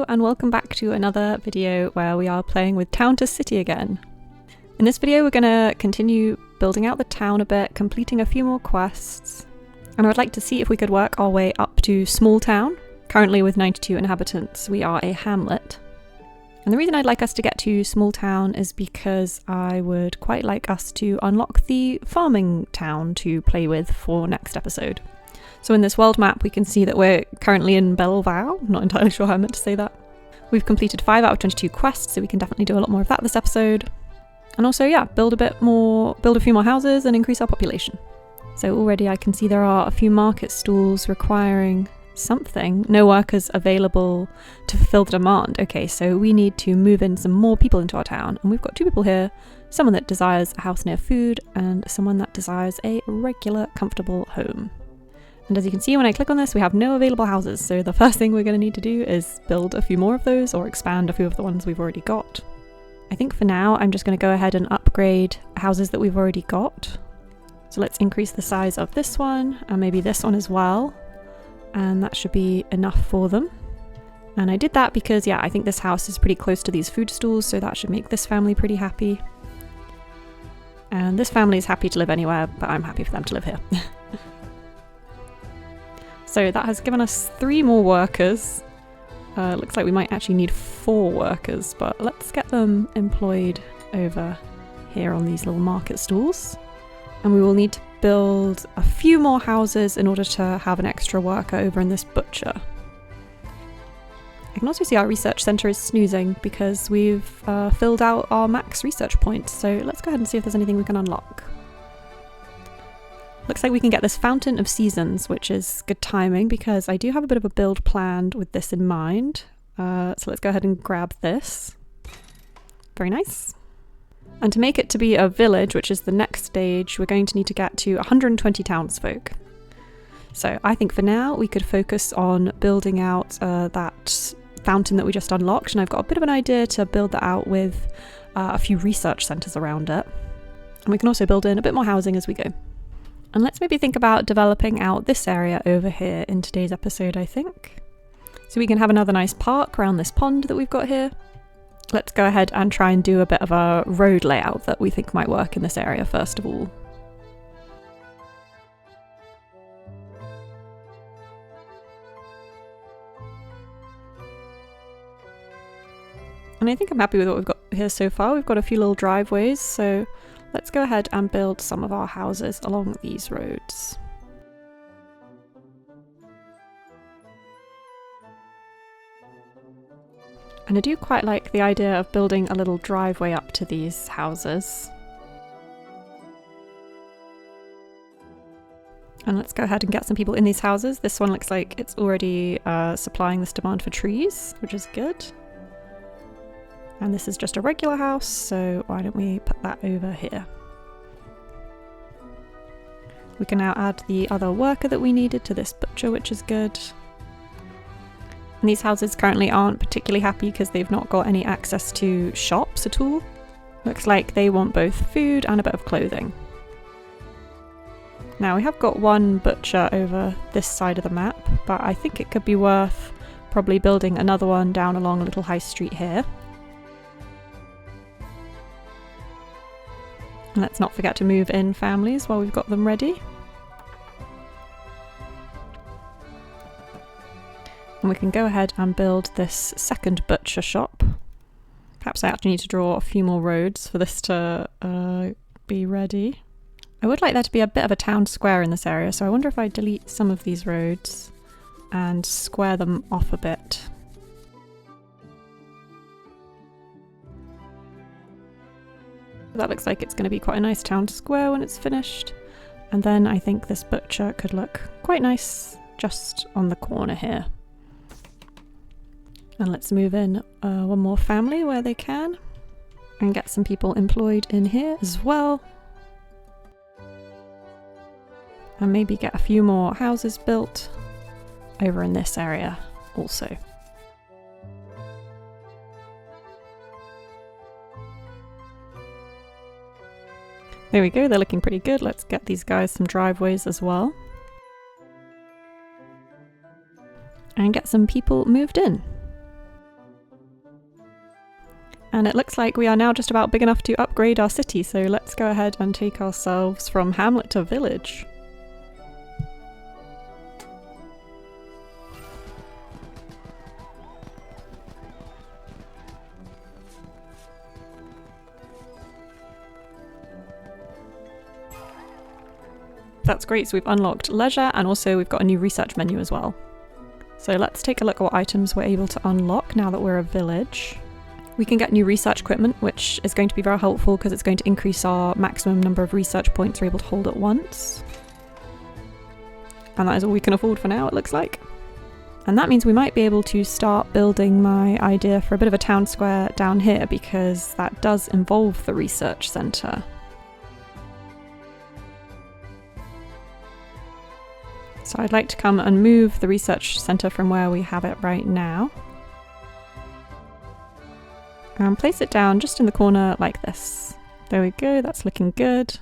and welcome back to another video where we are playing with Town to City again. In this video we're going to continue building out the town a bit, completing a few more quests, and I would like to see if we could work our way up to Small Town. Currently with 92 inhabitants we are a hamlet. And the reason I'd like us to get to Small Town is because I would quite like us to unlock the farming town to play with for next episode. So in this world map we can see that we're currently in Belleville. I'm not entirely sure how I meant to say that. We've completed 5 out of 22 quests, so we can definitely do a lot more of that this episode. And also, yeah, build a few more houses and increase our population. So already I can see there are a few market stalls requiring something. No workers available to fulfill the demand. Okay, so we need to move in some more people into our town. And we've got 2 people here. Someone that desires a house near food and someone that desires a regular, comfortable home. And as you can see, when I click on this, we have no available houses. So the first thing we're going to need to do is build a few more of those or expand a few of the ones we've already got. I think for now, I'm just going to go ahead and upgrade houses that we've already got. So let's increase the size of this one and maybe this one as well. And that should be enough for them. And I did that because, yeah, I think this house is pretty close to these food stalls, so that should make this family pretty happy. And this family is happy to live anywhere, but I'm happy for them to live here. So that has given us 3 more workers. Looks like we might actually need 4 workers, but let's get them employed over here on these little market stalls. And we will need to build a few more houses in order to have an extra worker over in this butcher. I can also see our research centre is snoozing because we've filled out our max research points. So let's go ahead and see if there's anything we can unlock. Looks like we can get this Fountain of Seasons, which is good timing because I do have a bit of a build planned with this in mind. So let's go ahead and grab this. Very nice. And to make it to be a village, which is the next stage, we're going to need to get to 120 townsfolk. So I think for now we could focus on building out that fountain that we just unlocked, and I've got a bit of an idea to build that out with a few research centres around it. And we can also build in a bit more housing as we go. And let's maybe think about developing out this area over here in today's episode, I think. So we can have another nice park around this pond that we've got here. Let's go ahead and try and do a bit of a road layout that we think might work in this area first of all. And I think I'm happy with what we've got here so far. We've got a few little driveways, so let's go ahead and build some of our houses along these roads. And I do quite like the idea of building a little driveway up to these houses. And let's go ahead and get some people in these houses. This one looks like it's already supplying this demand for trees, which is good. And this is just a regular house, so why don't we put that over here? We can now add the other worker that we needed to this butcher, which is good. And these houses currently aren't particularly happy because they've not got any access to shops at all. Looks like they want both food and a bit of clothing. Now we have got one butcher over this side of the map, but I think it could be worth probably building another one down along a little high street here. And let's not forget to move in families while we've got them ready. And we can go ahead and build this second butcher shop. Perhaps I actually need to draw a few more roads for this to be ready. I would like there to be a bit of a town square in this area, so I wonder if I delete some of these roads and square them off a bit. That looks like it's going to be quite a nice town square when it's finished. And then I think this butcher could look quite nice just on the corner here. And let's move in one more family where they can and get some people employed in here as well. And maybe get a few more houses built over in this area also. There we go, they're looking pretty good. Let's get these guys some driveways as well. And get some people moved in. And it looks like we are now just about big enough to upgrade our city, so let's go ahead and take ourselves from hamlet to village. That's great, so we've unlocked leisure and also we've got a new research menu as well. So let's take a look at what items we're able to unlock now that we're a village. We can get new research equipment, which is going to be very helpful because it's going to increase our maximum number of research points we're able to hold at once. And that is all we can afford for now, it looks like. And that means we might be able to start building my idea for a bit of a town square down here, because that does involve the research centre. So I'd like to come and move the research centre from where we have it right now. And place it down just in the corner like this. There we go, that's looking good.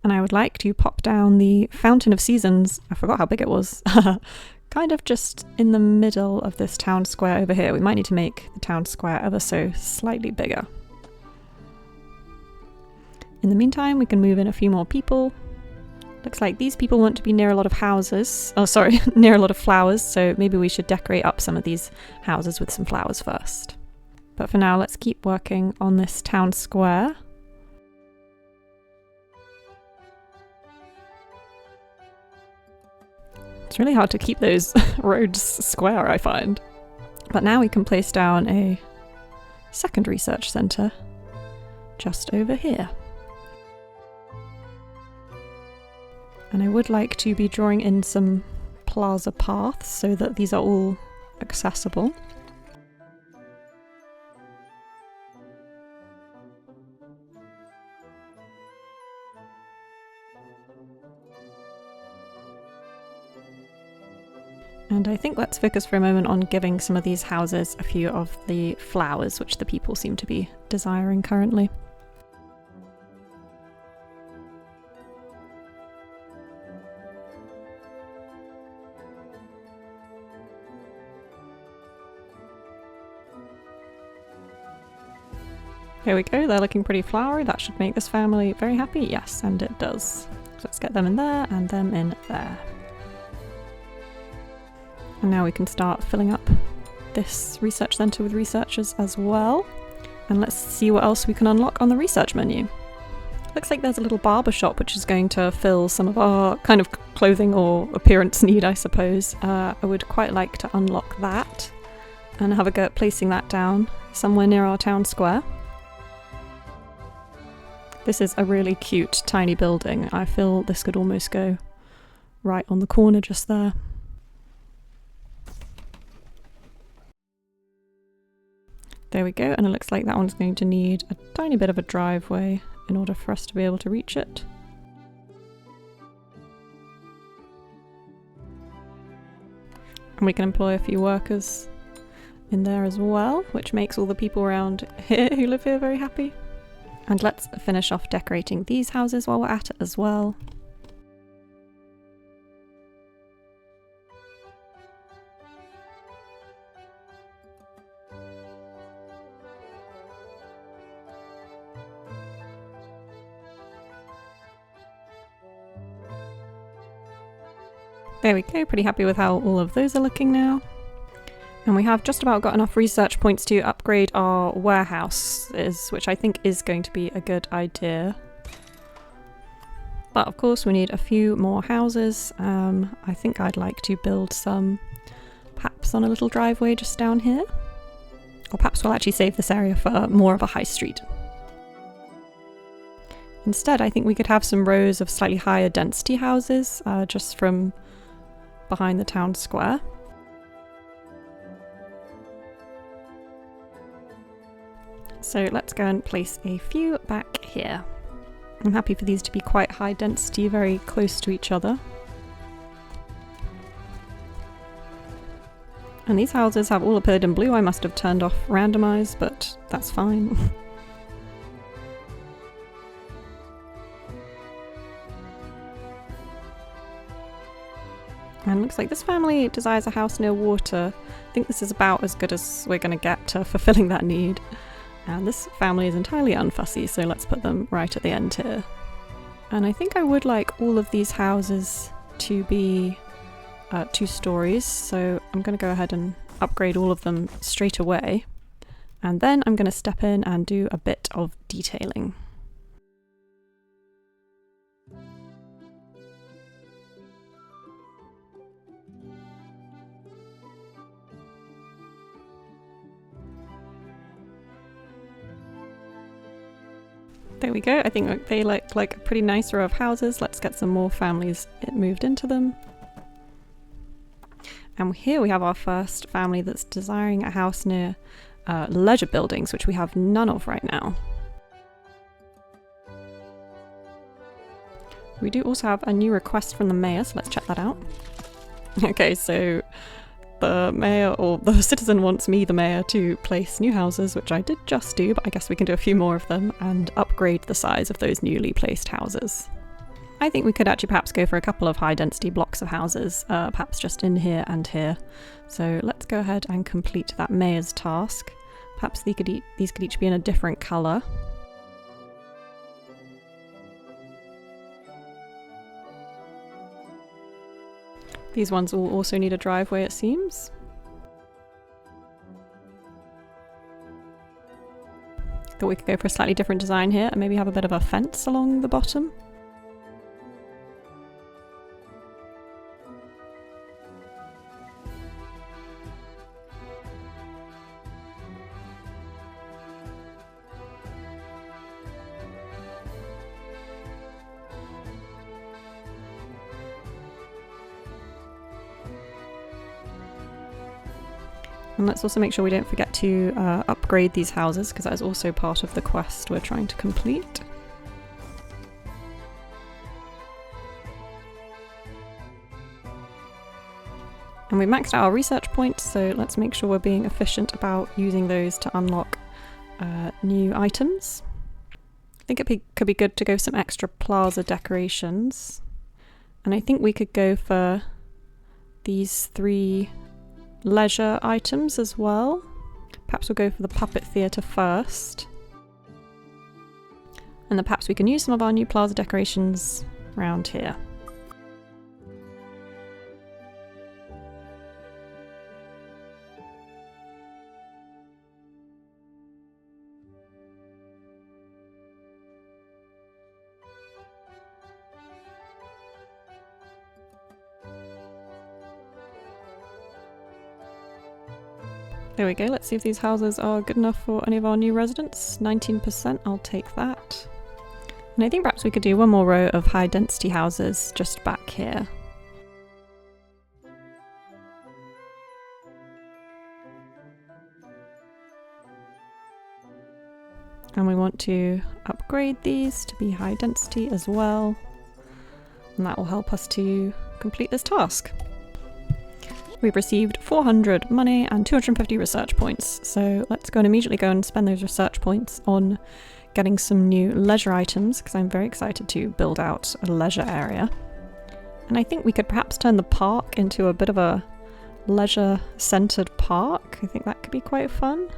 And I would like to pop down the Fountain of Seasons, I forgot how big it was, kind of just in the middle of this town square over here. We might need to make the town square ever so slightly bigger. In the meantime, we can move in a few more people. Looks like these people want to be near a lot of houses. Oh, sorry, near a lot of flowers, so maybe we should decorate up some of these houses with some flowers first. But for now, let's keep working on this town square. It's really hard to keep those roads square, I find. But now we can place down a second research centre just over here. And I would like to be drawing in some plaza paths so that these are all accessible. And I think let's focus for a moment on giving some of these houses a few of the flowers which the people seem to be desiring currently. There we go, they're looking pretty flowery. That should make this family very happy. Yes, and it does. So let's get them in there and them in there. And now we can start filling up this research centre with researchers as well. And let's see what else we can unlock on the research menu. Looks like there's a little barber shop which is going to fill some of our kind of clothing or appearance need, I suppose. I would quite like to unlock that and have a go at placing that down somewhere near our town square. This is a really cute tiny building. I feel this could almost go right on the corner just there. There we go, and it looks like that one's going to need a tiny bit of a driveway in order for us to be able to reach it. And we can employ a few workers in there as well, which makes all the people around here who live here very happy. And let's finish off decorating these houses while we're at it as well. There we go, pretty happy with how all of those are looking now. And we have just about got enough research points to upgrade our warehouses, which I think is going to be a good idea. But of course we need a few more houses. I think I'd like to build some perhaps on a little driveway just down here. Or perhaps we'll actually save this area for more of a high street. Instead, I think we could have some rows of slightly higher density houses just from behind the town square. So let's go and place a few back here. I'm happy for these to be quite high density, very close to each other. And these houses have all appeared in blue. I must have turned off randomize, but that's fine. And looks like this family desires a house near water. think this is about as good as we're going to get to fulfilling that need. And this family is entirely unfussy, so let's put them right at the end here. And I think I would like all of these houses to be 2 stories, so I'm going to go ahead and upgrade all of them straight away. And then I'm going to step in and do a bit of detailing. There we go. I think they look like a pretty nice row of houses. Let's get some more families moved into them. And here we have our first family that's desiring a house near leisure buildings, which we have none of right now. We do also have a new request from the mayor, so let's check that out. Okay, so the mayor, or the citizen, wants me, the mayor, to place new houses, which I did just do, but I guess we can do a few more of them and upgrade the size of those newly placed houses. I think we could actually perhaps go for a couple of high density blocks of houses, perhaps just in here and here. So let's go ahead and complete that mayor's task. Perhaps these could each be in a different colour. These ones will also need a driveway, it seems. Thought we could go for a slightly different design here and maybe have a bit of a fence along the bottom. And let's also make sure we don't forget to upgrade these houses, because that is also part of the quest we're trying to complete. And we maxed out our research points, so let's make sure we're being efficient about using those to unlock new items. I think it could be good to go some extra plaza decorations. And I think we could go for these 3 leisure items as well. Perhaps we'll go for the puppet theatre first. And then perhaps we can use some of our new plaza decorations around here. There we go, let's see if these houses are good enough for any of our new residents. 19%, I'll take that. And I think perhaps we could do one more row of high density houses just back here. And we want to upgrade these to be high density as well. And that will help us to complete this task. We've received 400 money and 250 research points, so let's go and immediately go and spend those research points on getting some new leisure items, because I'm very excited to build out a leisure area. And I think we could perhaps turn the park into a bit of a leisure-centered park. I think that could be quite fun.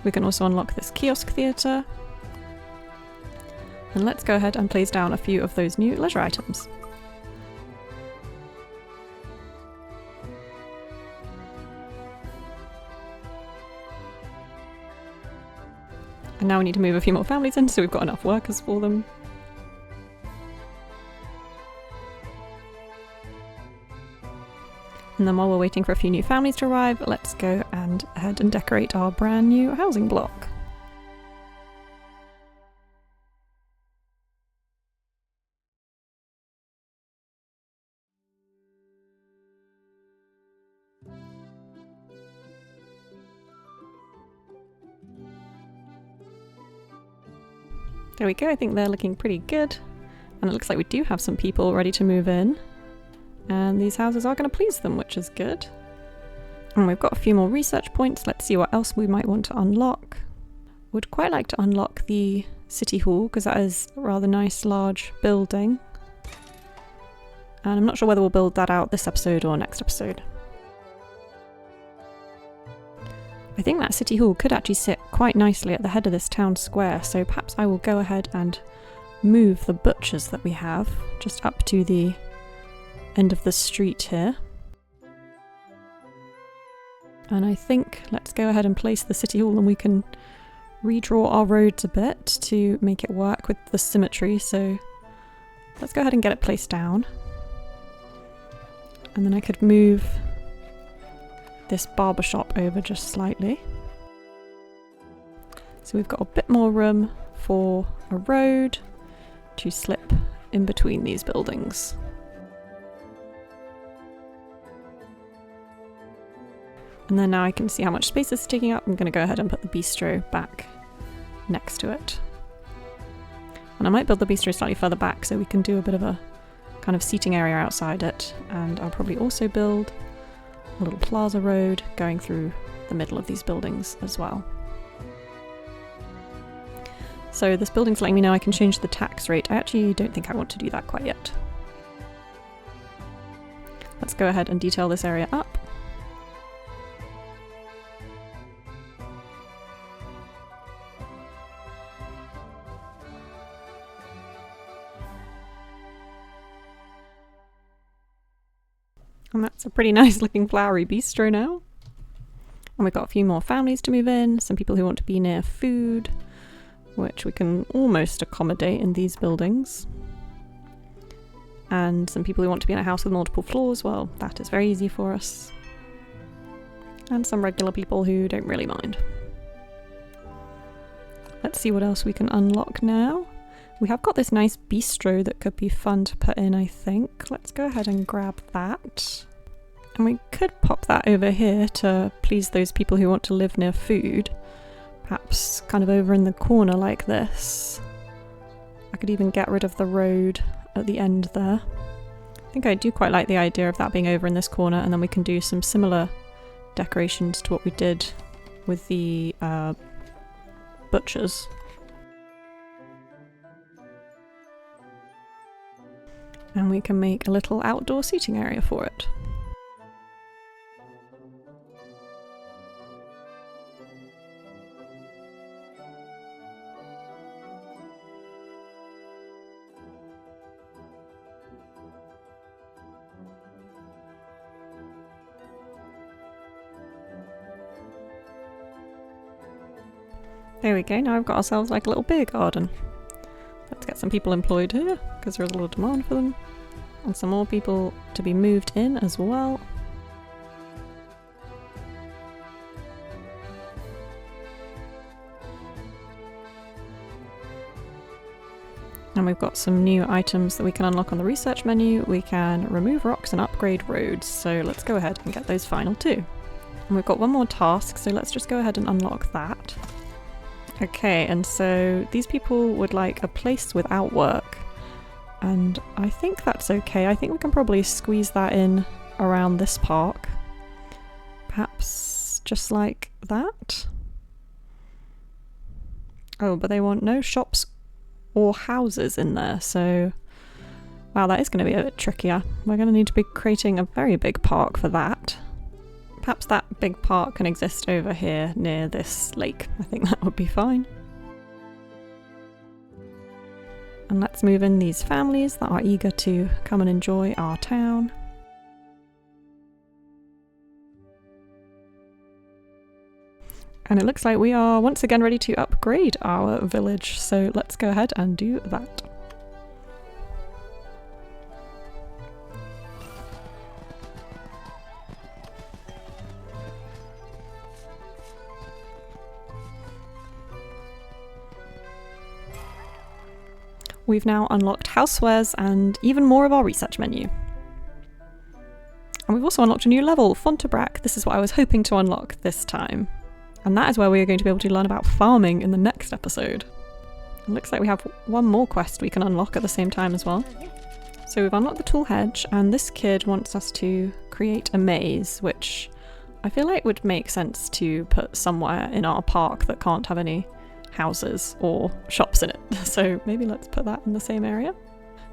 We can also unlock this kiosk theatre. And let's go ahead and place down a few of those new leisure items. And now we need to move a few more families in so we've got enough workers for them. And then while we're waiting for a few new families to arrive, let's go and ahead and decorate our brand new housing block. There we go, I think they're looking pretty good. And it looks like we do have some people ready to move in. And these houses are going to please them, which is good. And we've got a few more research points. Let's see what else we might want to unlock. Would quite like to unlock the City Hall, because that is a rather nice large building. And I'm not sure whether we'll build that out this episode or next episode. I think that city hall could actually sit quite nicely at the head of this town square, so perhaps I will go ahead and move the butchers that we have just up to the end of the street here. And I think let's go ahead and place the city hall, and we can redraw our roads a bit to make it work with the symmetry. So let's go ahead and get it placed down. And then I could move this barbershop over just slightly. So we've got a bit more room for a road to slip in between these buildings. And then now I can see how much space it's taking up. I'm going to go ahead and put the bistro back next to it. And I might build the bistro slightly further back so we can do a bit of a kind of seating area outside it. And I'll probably also build a little plaza road going through the middle of these buildings as well. So this building's letting me know I can change the tax rate. I actually don't think I want to do that quite yet. Let's go ahead and detail this area up. And that's a pretty nice looking flowery bistro now. And we've got a few more families to move in, some people who want to be near food, which we can almost accommodate in these buildings. And some people who want to be in a house with multiple floors, well, that is very easy for us. And some regular people who don't really mind. Let's see what else we can unlock now. We have got this nice bistro that could be fun to put in, I think. Let's go ahead and grab that. And we could pop that over here to please those people who want to live near food. Perhaps kind of over in the corner like this. I could even get rid of the road at the end there. I think I do quite like the idea of that being over in this corner, and then we can do some similar decorations to what we did with the butchers. And we can make a little outdoor seating area for it. There we go, now I've got ourselves like a little beer garden. Let's get some people employed here, because there is a lot of demand for them. And some more people to be moved in as well. And we've got some new items that we can unlock on the research menu. We can remove rocks and upgrade roads, so let's go ahead and get those final too. And we've got one more task, so let's just go ahead and unlock that. Okay, and so these people would like a place without work, and I think that's okay. I think we can probably squeeze that in around this park. Perhaps just like that. Oh, but they want no shops or houses in there, so wow, that is going to be a bit trickier. We're going to need to be creating a very big park for that. Perhaps that big park can exist over here near this lake. I think that would be fine. And let's move in these families that are eager to come and enjoy our town. And it looks like we are once again ready to upgrade our village, so let's go ahead and do that. We've now unlocked housewares and even more of our research menu. And we've also unlocked a new level, Fontabrac. This is what I was hoping to unlock this time. And that is where we are going to be able to learn about farming in the next episode. It looks like we have one more quest we can unlock at the same time as well. So we've unlocked the tool hedge, and this kid wants us to create a maze, which I feel like would make sense to put somewhere in our park that can't have any houses or shops in it. So maybe let's put that in the same area.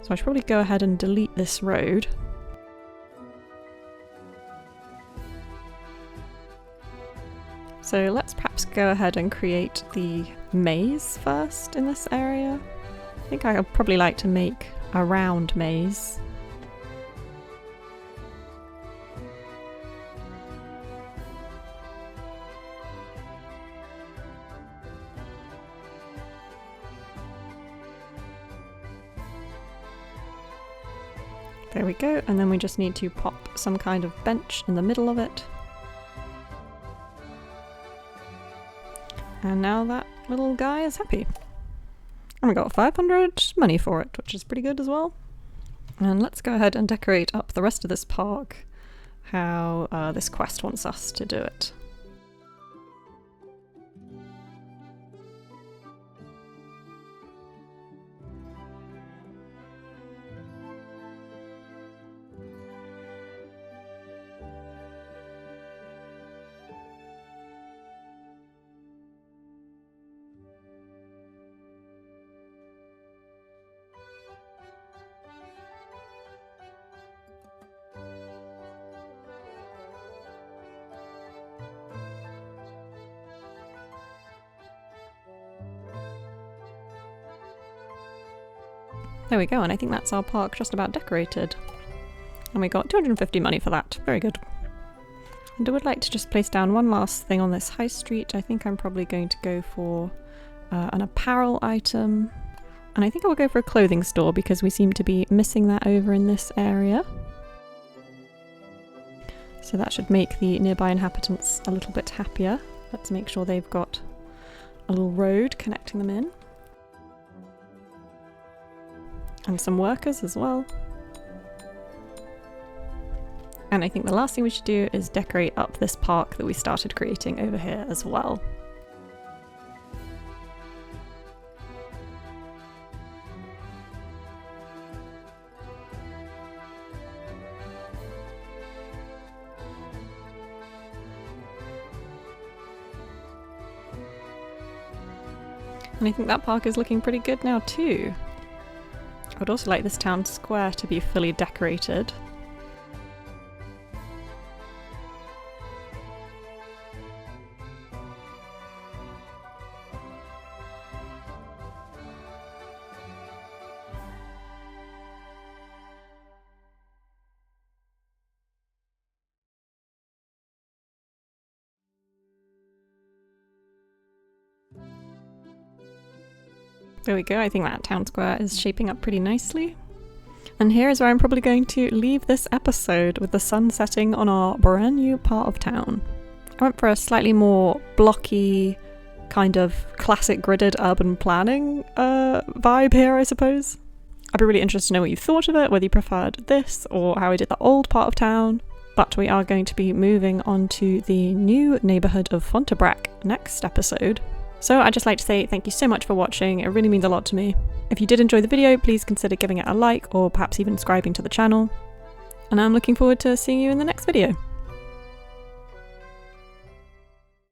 So I should probably go ahead and delete this road. So let's perhaps go ahead and create the maze first in this area. I think I'd probably like to make a round maze. There we go, and then we just need to pop some kind of bench in the middle of it. And now that little guy is happy. And we got 500 money for it, which is pretty good as well. And let's go ahead and decorate up the rest of this park how this quest wants us to do it. There we go, and I think that's our park just about decorated. And we got 250 money for that. Very good. And I would like to just place down one last thing on this high street. I think I'm probably going to go for an apparel item. And I think I'll go for a clothing store because we seem to be missing that over in this area. So that should make the nearby inhabitants a little bit happier. Let's make sure they've got a little road connecting them in. And some workers as well. And I think the last thing we should do is decorate up this park that we started creating over here as well. And I think that park is looking pretty good now too. I would also like this town square to be fully decorated. There we go, I think that town square is shaping up pretty nicely. And here is where I'm probably going to leave this episode, with the sun setting on our brand new part of town. I went for a slightly more blocky, kind of classic gridded urban planning vibe here, I suppose. I'd be really interested to know what you thought of it, whether you preferred this or how I did the old part of town. But we are going to be moving on to the new neighbourhood of Fontabrac next episode. So I'd just like to say thank you so much for watching, it really means a lot to me. If you did enjoy the video, please consider giving it a like or perhaps even subscribing to the channel. And I'm looking forward to seeing you in the next video.